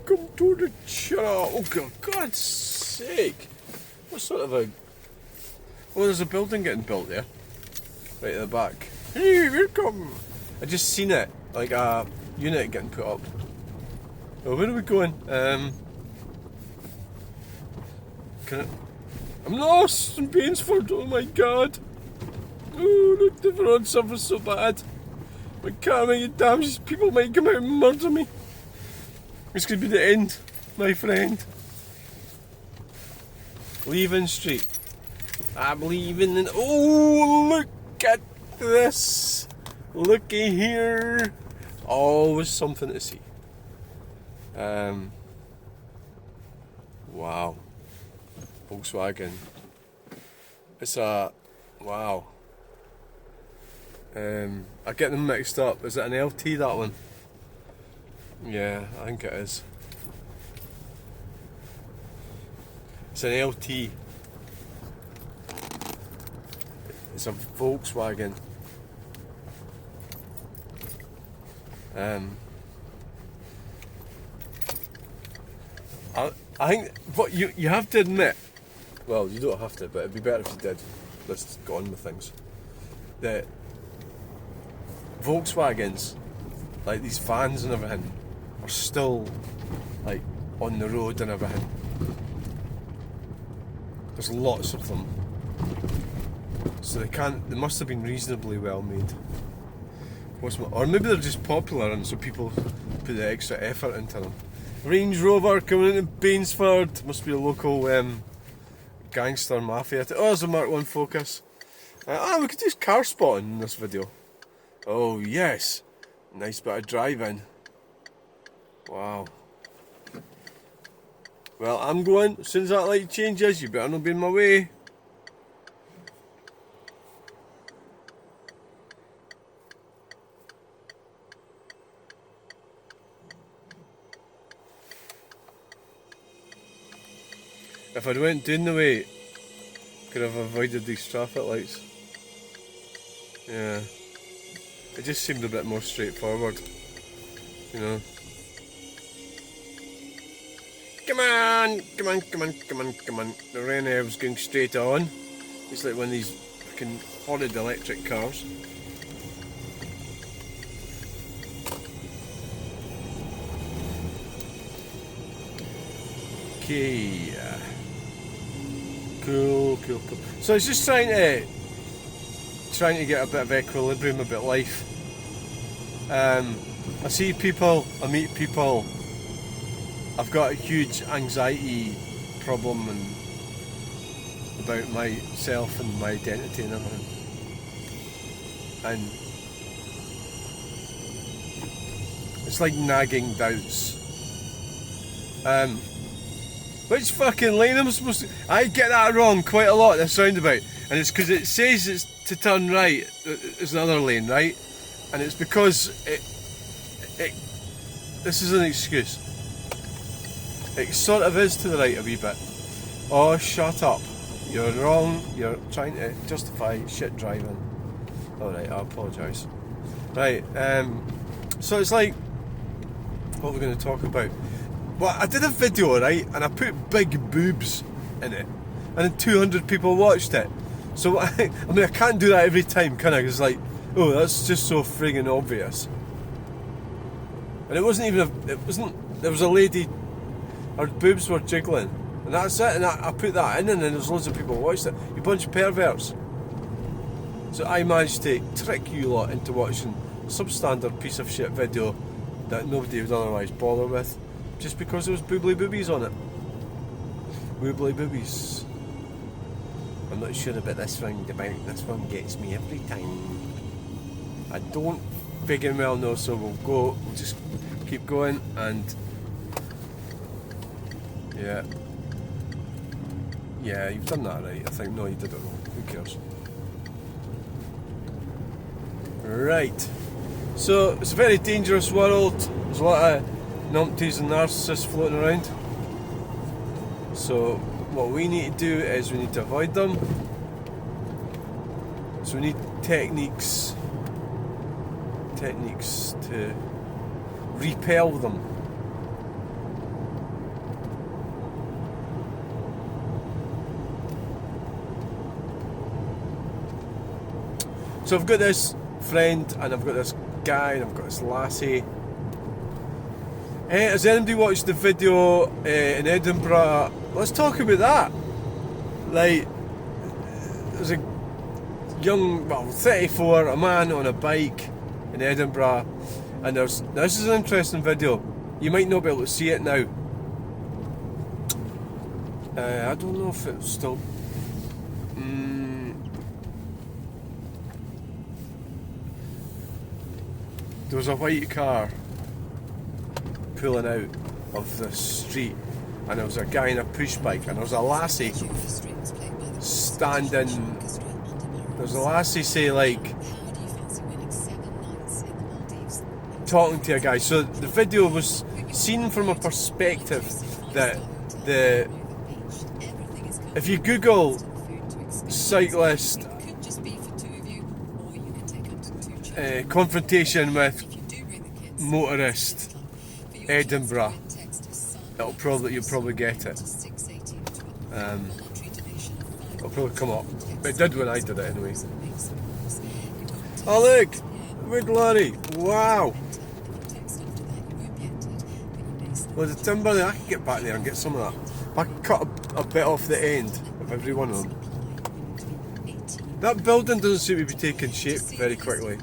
Welcome to the channel. Oh, God's sake. What sort of a... Oh, there's a building getting built there. Right at the back. Hey, welcome. I just seen it. Like a unit getting put up. Oh, where are we going? I'm lost in Bainsford. Oh my God. Oh, look, the road surface so bad. My car might get damaged. People might come out and murder me. This could be the end, my friend. Leaving Street. I'm leaving and oh, look at this. Looky here. Always something to see. Wow. Volkswagen. It's a wow. I get them mixed up. Is it an LT, that one? Yeah, I think it is. It's an LT. It's a Volkswagen. I think what you have to admit. Well, you don't have to, but it'd be better if you did. Let's go on with things. That Volkswagens, like these vans and everything, are still like on the road and everything. There's lots of them, so they must have been reasonably well made. Or maybe they're just popular and so people put the extra effort into them. Range Rover coming into Bainsford. Must be a local gangster mafia. Oh, there's a Mark 1 Focus. We could use car spotting in this video. Oh yes, nice bit of driving. Wow. Well, I'm going. As soon as that light changes, you better not be in my way. If I'd went down the way, could have avoided these traffic lights. Yeah. It just seemed a bit more straightforward, you know. Come on, come on, come on, come on, come on. The Renault's going straight on. It's like one of these fucking horrid electric cars. Okay. Cool. So it's just trying to get a bit of equilibrium about life. I see people, I meet people. I've got a huge anxiety problem and about myself and my identity and everything. And it's like nagging doubts. Which fucking lane am I supposed to... I get that wrong quite a lot, this roundabout. And it's because it says it's to turn right. There's another lane, right? And it's because this is an excuse. It sort of is to the right a wee bit. Oh, shut up. You're wrong. You're trying to justify shit driving. Alright, I apologise. Right, so it's like... What we're going to talk about. Well, I did a video, right, and I put big boobs in it, and then 200 people watched it. So I mean, I can't do that every time, can I? Because like, oh, that's just so friggin' obvious. And it wasn't even. There was a lady, her boobs were jiggling, and that's it. And I put that in, and then there's loads of people who watched it. You bunch of perverts. So I managed to trick you lot into watching a substandard piece of shit video that nobody would otherwise bother with. Just because there was boobly boobies on it. Boobly boobies. I'm not sure about this roundabout. This one gets me every time. I don't friggin' well know, so we'll just keep going and... Yeah. Yeah, you've done that right, I think. No, you did it wrong. Who cares? Right. So, it's a very dangerous world. There's a lot of numpties and narcissists floating around. So what we need to do is we need to avoid them. So we need techniques to repel them. So I've got this friend, and I've got this guy, and I've got this lassie. Has anybody watched the video in Edinburgh? Let's talk about that. Like, there's a young, 34, a man on a bike in Edinburgh, and this is an interesting video. You might not be able to see it now. I don't know if it's still. There was a white car pulling out of the street, and there was a guy in a push bike, and there was a lassie standing. There's a lassie, say, like, talking to a guy. So the video was seen from a perspective that if you Google cyclist confrontation with motorist Edinburgh, you'll probably get it. It'll probably come up. It did when I did it anyway. Oh look! Big lorry! Wow! Well, the timber there, I can get back there and get some of that. If I can cut a bit off the end of every one of them. That building doesn't seem to be taking shape very quickly.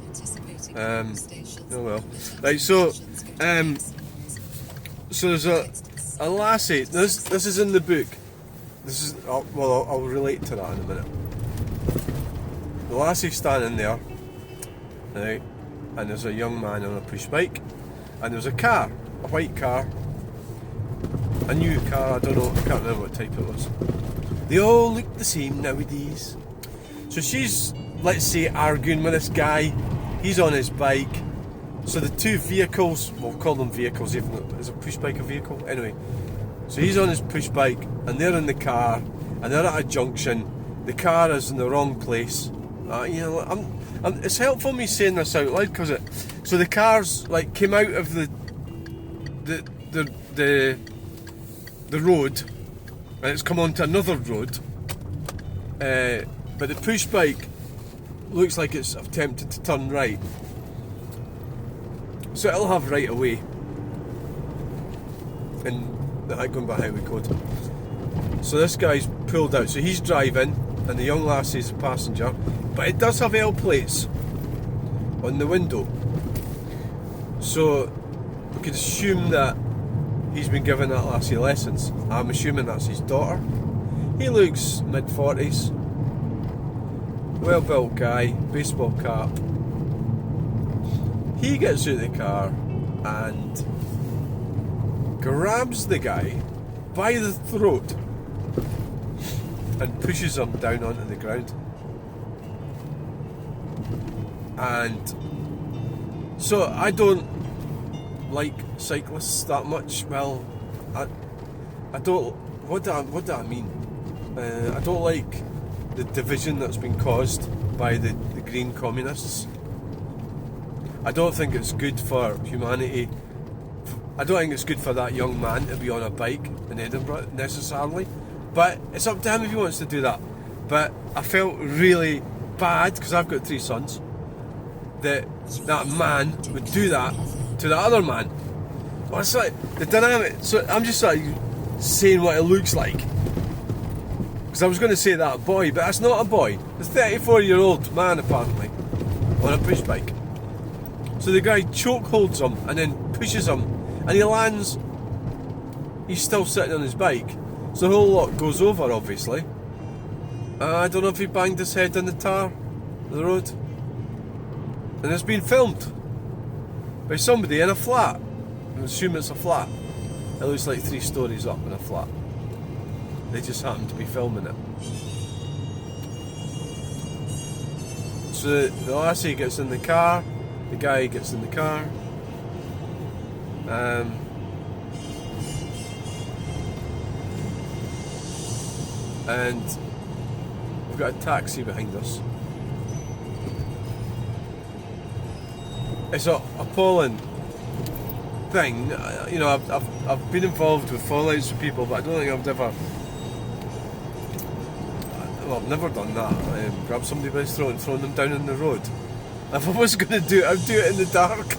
Oh well. Right, so there's a lassie. This is in the book. This is I'll relate to that in a minute. The lassie's standing there, right, and there's a young man on a push bike, and there's a car, a white car, a new car. I can't remember what type it was. They all look the same nowadays. So she's, let's say, arguing with this guy. He's on his bike. So the two vehicles, we'll call them vehicles, even though is a push bike a vehicle? Anyway, so he's on his push bike, and they're in the car, and they're at a junction. The car is in the wrong place. It's helpful me saying this out loud because so the cars like came out of the road, and it's come onto another road. But the push bike looks like it's attempted to turn right, so it'll have right away in the going by highway code. So this guy's pulled out, so he's driving, and the young lassie's a passenger, but it does have L plates on the window, so we could assume that he's been giving that lassie lessons. I'm assuming that's his daughter. He looks mid-40s, well-built guy, baseball cap. He gets out of the car and grabs the guy by the throat and pushes him down onto the ground. And so I don't like cyclists that much. Well, I don't. What do I mean? I don't like the division that's been caused by the green communists. I don't think it's good for humanity. I don't think it's good for that young man to be on a bike in Edinburgh necessarily, but it's up to him if he wants to do that. But I felt really bad, because I've got 3 sons, that man would do that to the other man. Well, it's like the dynamic. So I'm just like saying what it looks like, because I was going to say that boy, but that's not a boy. It's a 34-year-old man apparently on a push bike. So the guy choke holds him and then pushes him, and he lands. He's still sitting on his bike, so the whole lot goes over, obviously. I don't know if he banged his head on the tar, the road, and it's been filmed by somebody in a flat. I assume it's a flat. It looks like 3 stories up in a flat. They just happen to be filming it. So the lassie gets in the car, the guy gets in the car, and we've got a taxi behind us. It's an appalling thing. You know, I've been involved with fallouts with people, but I don't think I've never done that. Grab somebody by the throat and thrown them down in the road. If I was going to do it, I'd do it in the dark.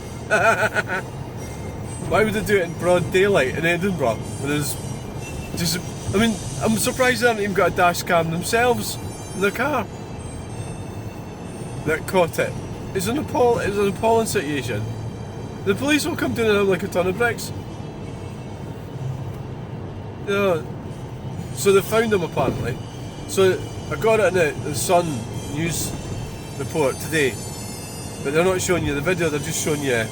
Why would I do it in broad daylight in Edinburgh? When there's just, I mean, I'm surprised they haven't even got a dash cam themselves in their car that caught it. It's an appalling situation. The police will come down on him like a ton of bricks. You know, so they found him apparently. So I got it in the Sun news report today, but they're not showing you the video. They're just showing you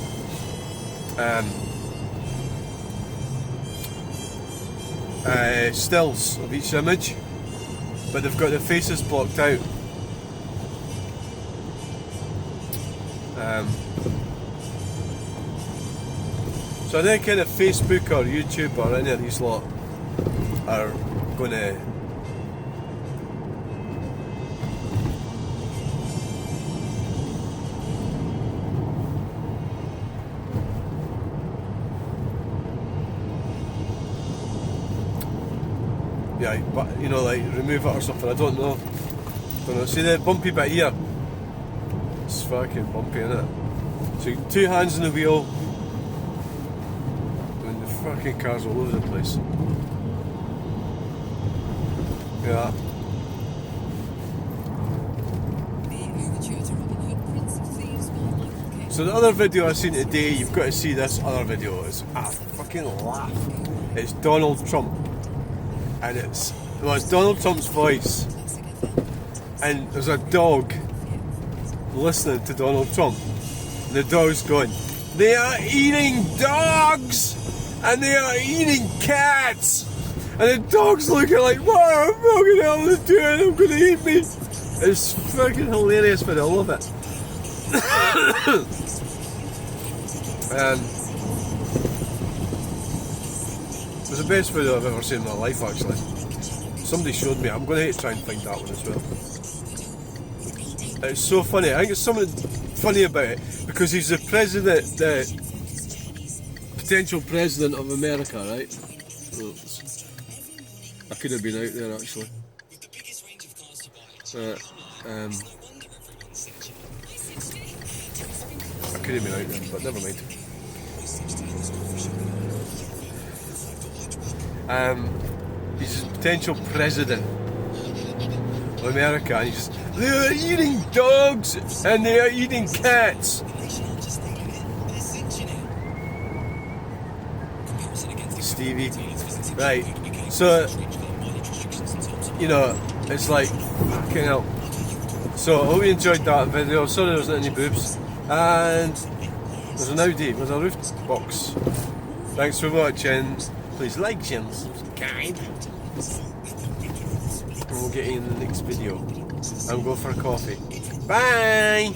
stills of each image, but they've got their faces blocked out. So I think kind of Facebook or YouTube or any of these lot are going to but you know, like remove it or something. I don't know. See the bumpy bit here? It's fucking bumpy, isn't it? So 2 hands on the wheel, and the fucking car's all over the place. Yeah. So the other video I seen today, you've got to see this other video. It's a fucking laugh. It's Donald Trump. And it's Donald Trump's voice, and there's a dog listening to Donald Trump. And the dog's going, "They are eating dogs, and they are eating cats." And the dog's looking like, "What the fucking hell are they doing? I'm going to eat me." It's fucking hilarious, but I love it. It was the best video I've ever seen in my life, actually. Somebody showed me. I'm going to have to try and find that one as well. It's so funny. I think it's something funny about it because he's the president, the potential president of America, right? I could have been out there actually. I could have been out there, but never mind. He's a potential president of America, and he's just, "They are eating dogs and they are eating cats." Stevie, right? So, you know, it's like fucking hell. So I hope you enjoyed that video. Sorry there wasn't any boobs, and there's an Audi with a roof box. Thanks for watching. Please like, share, and subscribe. And we'll get you in the next video. I'm going for a coffee. Bye!